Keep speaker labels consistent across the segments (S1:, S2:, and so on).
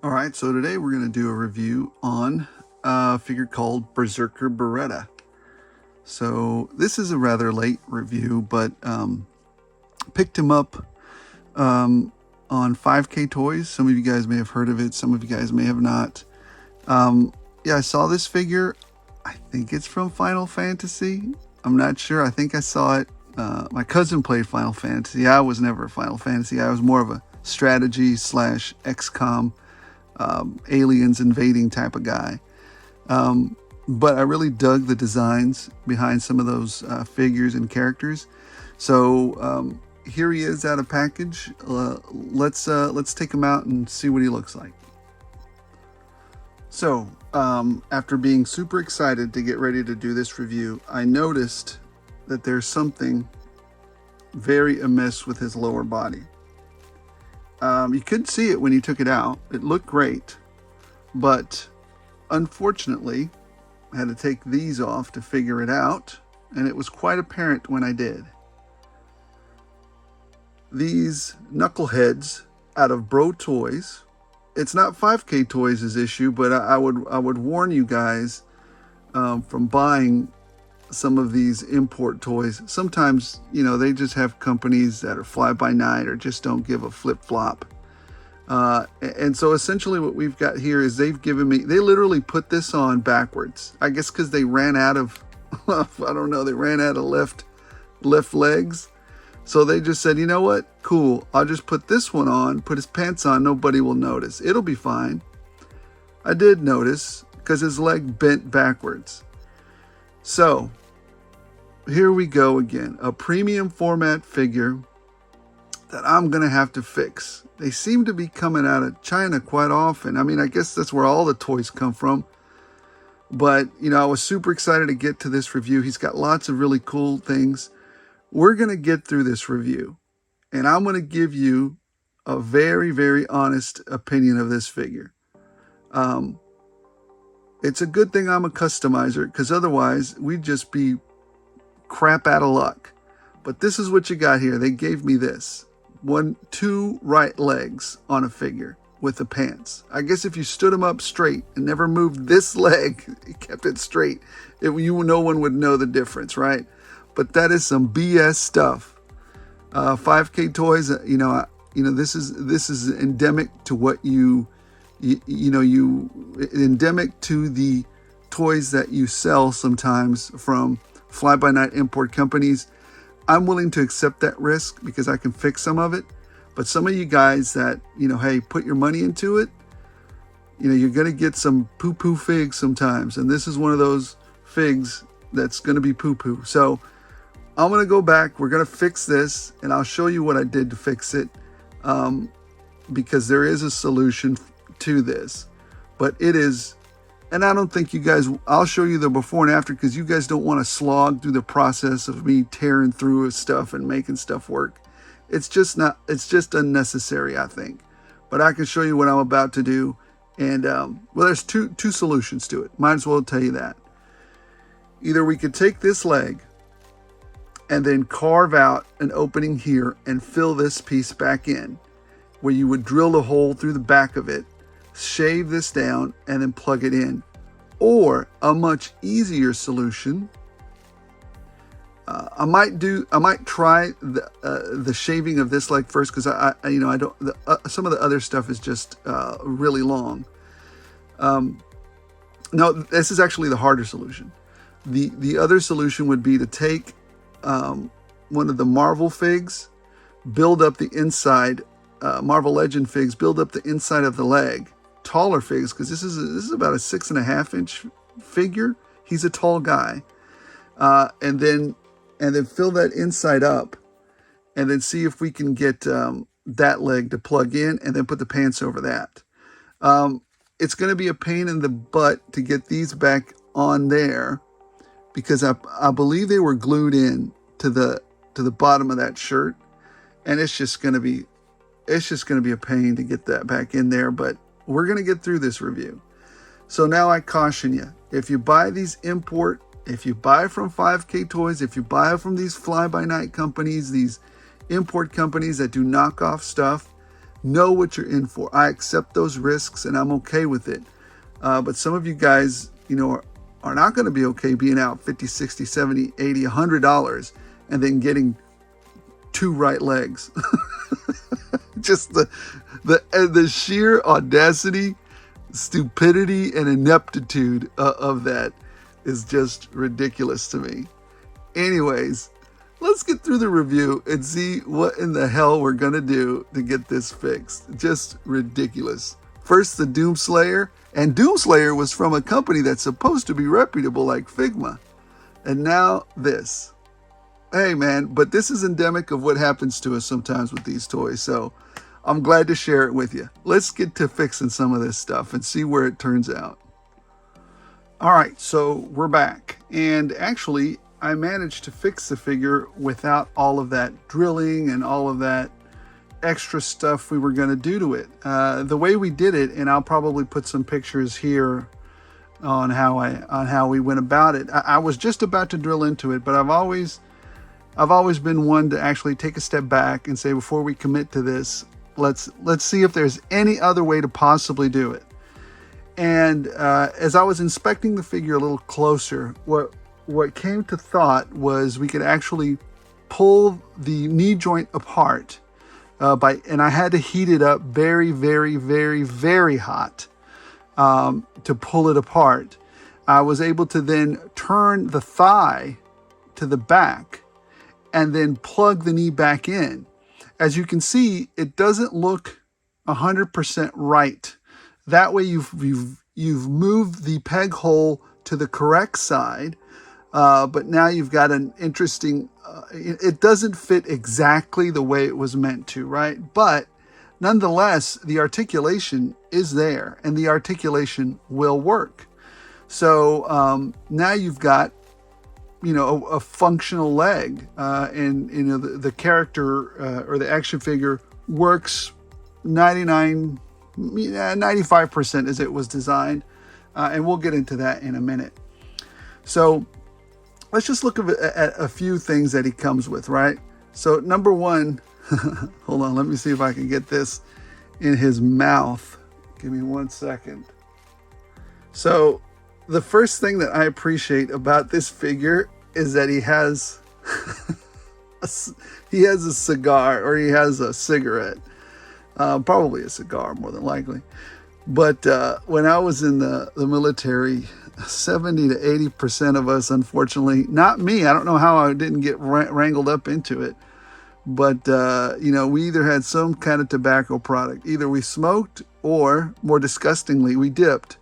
S1: All right, so today we're going to do a review on a figure called Berserker Barreta. So this is a rather late review, but picked him up on 5K Toys. Some of you guys may have heard of it, some of you guys may have not. Yeah, I saw this figure. I think it's from Final Fantasy. I'm not sure. I think I saw it. My cousin played Final Fantasy. I was never a Final Fantasy. I was more of a strategy / XCOM. Aliens invading type of guy. But I really dug the designs behind some of those figures and characters. So here he is out of package. Let's take him out and see what he looks like. So after being super excited to get ready to do this review, I noticed that there's something very amiss with his lower body. You couldn't see it when you took it out. It looked great, but unfortunately, I had to take these off to figure it out, and it was quite apparent when I did. These knuckleheads out of BROTOYS. It's not 5K Toys' issue, but I would warn you guys from buying some of these import toys. Sometimes, you know, they just have companies that are fly by night or just don't give a flip flop. And so essentially what we've got here is they've given me, they literally put this on backwards. I guess because they ran out of, I don't know, they ran out of left legs. So they just said, you know what? Cool. I'll just put this one on, put his pants on. Nobody will notice. It'll be fine. I did notice because his leg bent backwards. So here we go again, a premium format figure that I'm going to have to fix. They seem to be coming out of China quite often. I mean, I guess that's where all the toys come from. But, you know, I was super excited to get to this review. He's got lots of really cool things. We're going to get through this review, and I'm going to give you a very, very honest opinion of this figure. It's a good thing I'm a customizer, because otherwise we'd just be crap out of luck. But this is what you got here. They gave me this. Two right legs on a figure with the pants. I guess if you stood them up straight and never moved this leg, kept it straight, no one would know the difference, right? But that is some BS stuff. 5K Toys, this is endemic to what endemic to the toys that you sell sometimes from fly-by-night import companies. I'm willing to accept that risk because I can fix some of it. But some of you guys that, hey, put your money into it, you're going to get some poo-poo figs sometimes. And this is one of those figs that's going to be poo-poo. So I'm going to go back. We're going to fix this, and I'll show you what I did to fix it, because there is a solution to this. But it is, and I don't think you guys, I'll show you the before and after, because you guys don't want to slog through the process of me tearing through stuff and making stuff work. It's just unnecessary, I think. But I can show you what I'm about to do. And, well, there's two solutions to it. Might as well tell you that. Either we could take this leg and then carve out an opening here and fill this piece back in, where you would drill a hole through the back of it, shave this down, and then plug it in. Or a much easier solution, I might try the shaving of this leg first, because some of the other stuff is just really long. No, this is actually the harder solution. The other solution would be to take one of the Marvel figs, build up the inside, Marvel Legend figs, build up the inside of the leg, taller figs, because this is about a 6.5 inch figure. He's a tall guy, and then fill that inside up, and then see if we can get that leg to plug in, and then put the pants over that. It's going to be a pain in the butt to get these back on there, because I believe they were glued in to the bottom of that shirt, and it's just going to be a pain to get that back in there. But we're going to get through this review. So now I caution you, if you buy these import, if you buy from 5K Toys, if you buy from these fly-by-night companies, these import companies that do knockoff stuff, know what you're in for. I accept those risks and I'm okay with it. But some of you guys, you know, are not going to be okay being out 50, 60, 70, 80, $100 and then getting 2 right legs. Just the sheer audacity, stupidity, and ineptitude of that is just ridiculous to me. Anyways, let's get through the review and see what in the hell we're going to do to get this fixed. Just ridiculous. First, the Doomslayer. And Doomslayer was from a company that's supposed to be reputable like Figma. And now this. Hey, man, but this is endemic of what happens to us sometimes with these toys. So I'm glad to share it with you. Let's get to fixing some of this stuff and see where it turns out. All right, so we're back. And actually, I managed to fix the figure without all of that drilling and all of that extra stuff we were going to do to it. The way we did it, and I'll probably put some pictures here on how we went about it. I was just about to drill into it, but I've always been one to actually take a step back and say, before we commit to this, let's see if there's any other way to possibly do it. And as I was inspecting the figure a little closer, what came to thought was we could actually pull the knee joint apart and I had to heat it up very, very, very, very hot to pull it apart. I was able to then turn the thigh to the back and then plug the knee back in. As you can see, it doesn't look 100% right. That way you've moved the peg hole to the correct side, but now you've got an interesting, it doesn't fit exactly the way it was meant to, right? But nonetheless, the articulation is there and the articulation will work. So now you've got, you know, a functional leg, and you know the character or the action figure works 95% as it was designed, and we'll get into that in a minute. So let's just look at a few things that he comes with, right? So number one, hold on, let me see if I can get this in his mouth. Give me 1 second. So the first thing that I appreciate about this figure is that he has a cigar, or he has a cigarette, probably a cigar more than likely. But when I was in the military, 70 to 80% of us, unfortunately, not me, I don't know how I didn't get wrangled up into it, but you know, we either had some kind of tobacco product. Either we smoked, or more disgustingly, we dipped.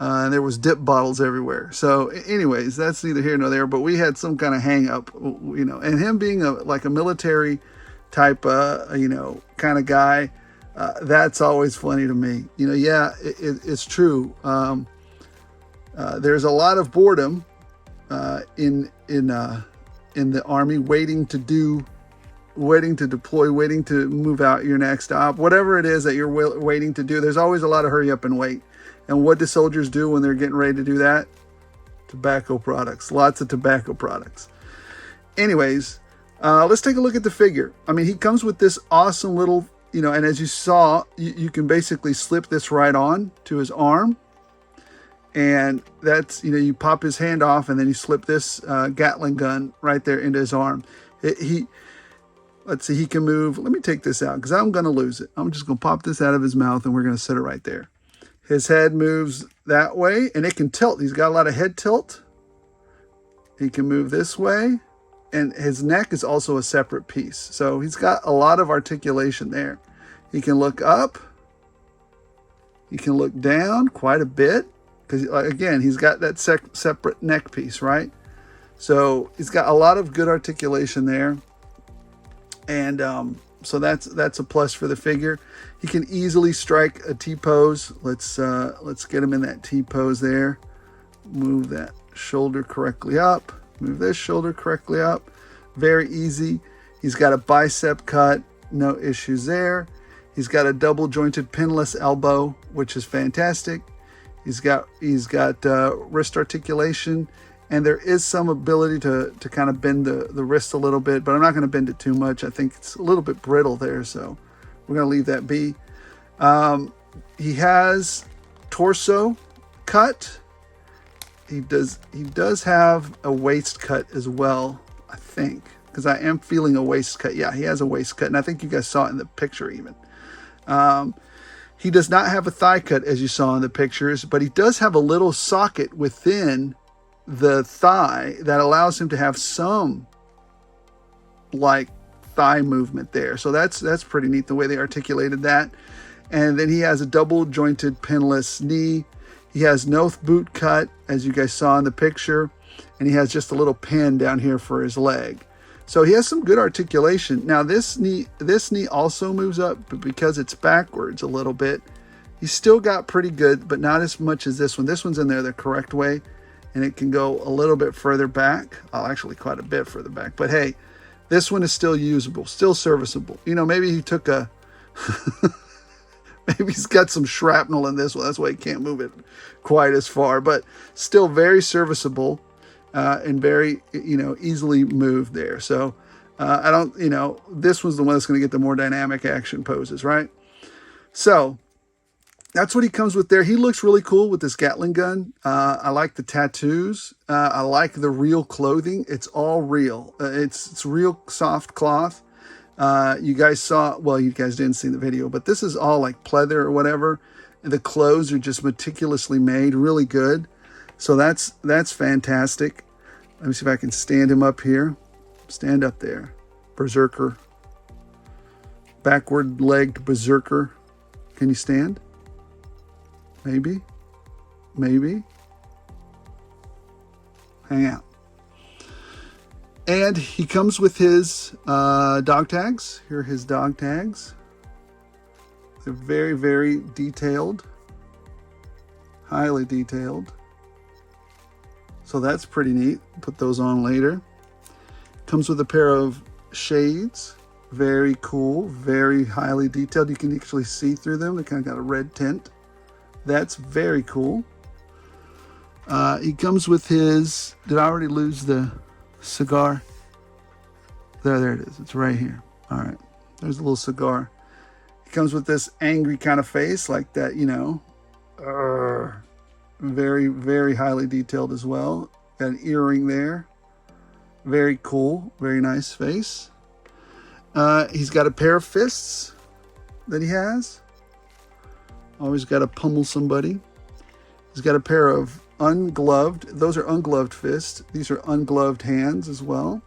S1: And there was dip bottles everywhere. So anyways, that's neither here nor there, but we had some kind of hang up, you know, and him being like a military type, you know, kind of guy, that's always funny to me. You know, yeah, it's true. There's a lot of boredom in the Army, waiting to deploy, waiting to move out your next op, whatever it is that you're waiting to do. There's always a lot of hurry up and wait. And what do soldiers do when they're getting ready to do that? Tobacco products, lots of tobacco products. Anyways, let's take a look at the figure. I mean, he comes with this awesome little, you know, and as you saw, you can basically slip this right on to his arm. And that's, you know, you pop his hand off and then you slip this Gatling gun right there into his arm. Let's see, he can move. Let me take this out because I'm going to lose it. I'm just going to pop this out of his mouth and we're going to set it right there. His head moves that way and it can tilt. He's got a lot of head tilt. He can move this way, and his neck is also a separate piece. So he's got a lot of articulation there. He can look up. He can look down quite a bit because, again, he's got that separate neck piece, right? So he's got a lot of good articulation there. And so that's a plus for the figure. He can easily strike a T-pose. Let's get him in that T-pose there. Move that shoulder correctly up. Move this shoulder correctly up. Very easy. He's got a bicep cut. No issues there. He's got a double jointed pinless elbow, which is fantastic. He's got wrist articulation. And there is some ability to kind of bend the wrist a little bit, but I'm not going to bend it too much. I think it's a little bit brittle there, so we're going to leave that be. He has torso cut. He does have a waist cut as well, I think, because I am feeling a waist cut. Yeah, he has a waist cut, and I think you guys saw it in the picture even. He does not have a thigh cut, as you saw in the pictures, but he does have a little socket within the thigh that allows him to have some like thigh movement there. So that's pretty neat the way they articulated that. And then he has a double jointed pinless knee. He has no boot cut, as you guys saw in the picture, and he has just a little pin down here for his leg. So he has some good articulation. Now this knee also moves up, but because it's backwards a little bit, he's still got pretty good, but not as much as this one. This one's in there the correct way, and it can go a little bit further back. Oh, actually quite a bit further back. But hey, this one is still usable, still serviceable. You know, maybe he took a... Maybe he's got some shrapnel in this one. That's why he can't move it quite as far. But still very serviceable and very, easily moved there. So I don't, this was the one that's going to get the more dynamic action poses, right? So that's what he comes with there. He looks really cool with this Gatling gun. I like the tattoos. I like the real clothing. It's all real. It's real soft cloth. You guys saw, well, you guys didn't see the video, but this is all like pleather or whatever. The clothes are just meticulously made, really good. So that's fantastic. Let me see if I can stand him up here. Stand up there. Berserker. Backward-legged Berserker. Can you stand? Maybe. Maybe. Hang out. And he comes with his dog tags. Here are his dog tags. They're very, very detailed. Highly detailed. So that's pretty neat. Put those on later. Comes with a pair of shades. Very cool. Very highly detailed. You can actually see through them. They kind of got a red tint. That's very cool. He comes with his... Did I already lose the... cigar? There it is. It's right here. All right. There's a little cigar. It comes with this angry kind of face, like that, very, very highly detailed as well. Got an earring there. Very cool. Very nice face. He's got a pair of fists that he has. Always got to pummel somebody. He's got a pair of ungloved, those are ungloved fists. These are ungloved hands as well.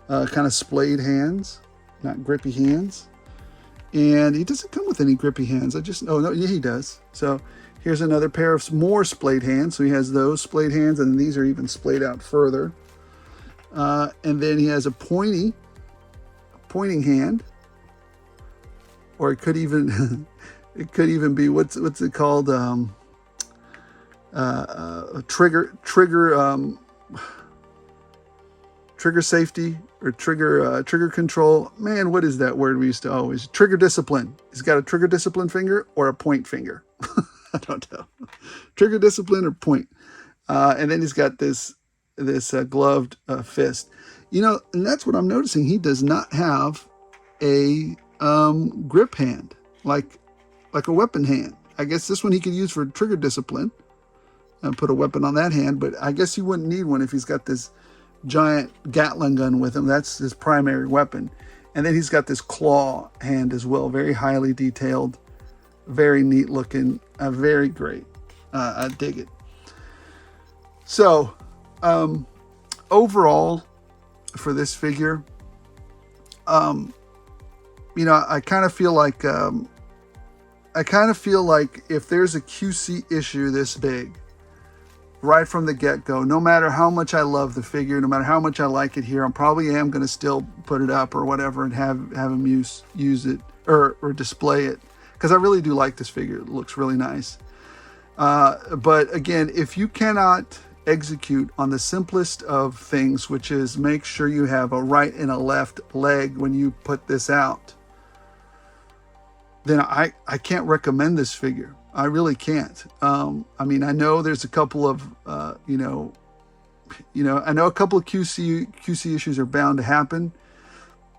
S1: Kind of splayed hands, not grippy hands. And he doesn't come with any grippy hands. No, yeah, he does. So here's another pair of more splayed hands. So he has those splayed hands, and these are even splayed out further. And then he has a pointing hand, or it could even, be what's it called? Trigger safety or trigger control. Man, what is that word we used to always? Trigger discipline. He's got a trigger discipline finger or a point finger. I don't know. Trigger discipline or point. And then he's got this gloved fist. And that's what I'm noticing. He does not have a grip hand like a weapon hand. I guess this one he could use for trigger discipline and put a weapon on that hand, but I guess he wouldn't need one if he's got this giant Gatling gun with him. That's his primary weapon. And then he's got this claw hand as well, very highly detailed, very neat looking, very great. I dig it. So, overall, for this figure, I kind of feel like if there's a QC issue this big, right from the get-go, no matter how much I love the figure, no matter how much I like it here, I probably am going to still put it up or whatever and have him use it or display it, because I really do like this figure. It looks really nice. But again, if you cannot execute on the simplest of things, which is make sure you have a right and a left leg when you put this out, then I can't recommend this figure. I really can't. I know there's a couple of, I know a couple of QC issues are bound to happen,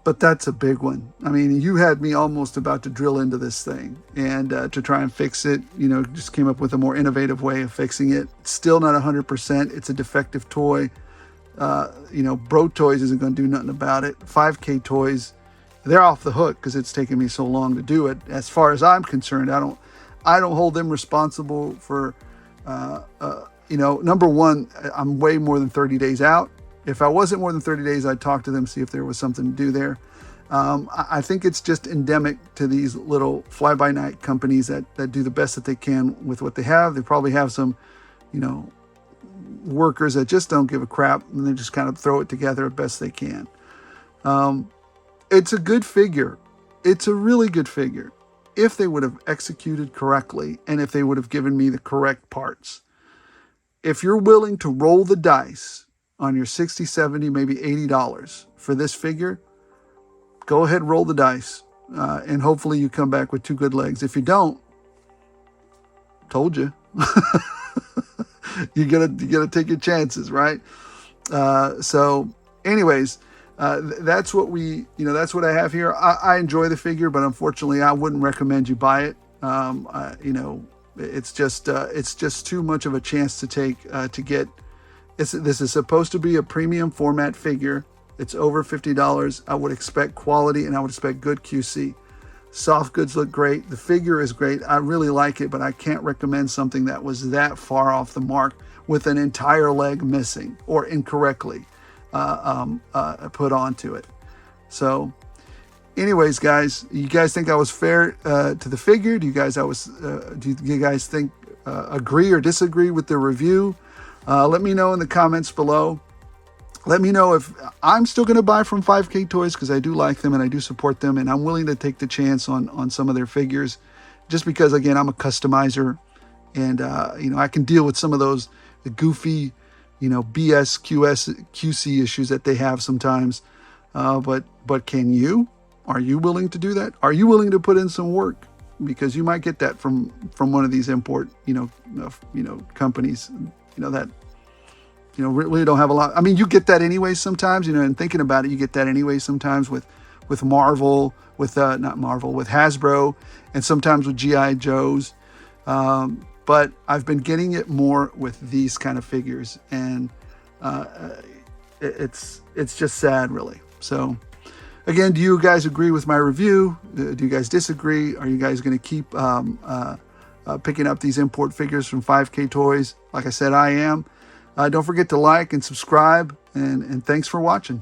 S1: But that's a big one. I mean, you had me almost about to drill into this thing and to try and fix it. Just came up with a more innovative way of fixing it. Still not 100%. It's a defective toy. BROTOYS isn't going to do nothing about it. 5K toys, they're off the hook because it's taken me so long to do it. As far as I'm concerned, I don't hold them responsible for. Number one, I'm way more than 30 days out. If I wasn't more than 30 days, I'd talk to them, see if there was something to do there. I think it's just endemic to these little fly-by-night companies that do the best that they can with what they have. They probably have some, workers that just don't give a crap, and they just kind of throw it together as best they can. It's a good figure. It's a really good figure if they would have executed correctly and if they would have given me the correct parts. If you're willing to roll the dice on your $60, $70, maybe $80 for this figure, go ahead, roll the dice, and hopefully you come back with two good legs. If you don't, told you. you gotta take your chances, right? So anyways, that's what that's what I have here. I enjoy the figure, but unfortunately I wouldn't recommend you buy it. It's just too much of a chance to take to get. This is supposed to be a premium format figure. It's over $50. I would expect quality and I would expect good QC. Soft goods look great. The figure is great. I really like it, but I can't recommend something that was that far off the mark with an entire leg missing or incorrectly put onto it. So anyways, guys, you guys think I was fair to the figure? Do you guys think agree or disagree with the review? Let me know in the comments below. Let me know if I'm still going to buy from 5K Toys, because I do like them and I do support them, and I'm willing to take the chance on some of their figures, just because, again, I'm a customizer, and I can deal with some of those goofy, BS, QC issues that they have sometimes. But can you? Are you willing to do that? Are you willing to put in some work? Because you might get that from one of these import, companies, that really don't have a lot. I mean, you get that anyway sometimes, and thinking about it, you get that anyway sometimes with Marvel, with Hasbro, and sometimes with G.I. Joes. But I've been getting it more with these kind of figures, and it's just sad, really. So again, do you guys agree with my review? Do you guys disagree? Are you guys going to keep picking up these import figures from 5K Toys? Like I said, I am. Don't forget to like and subscribe, and thanks for watching.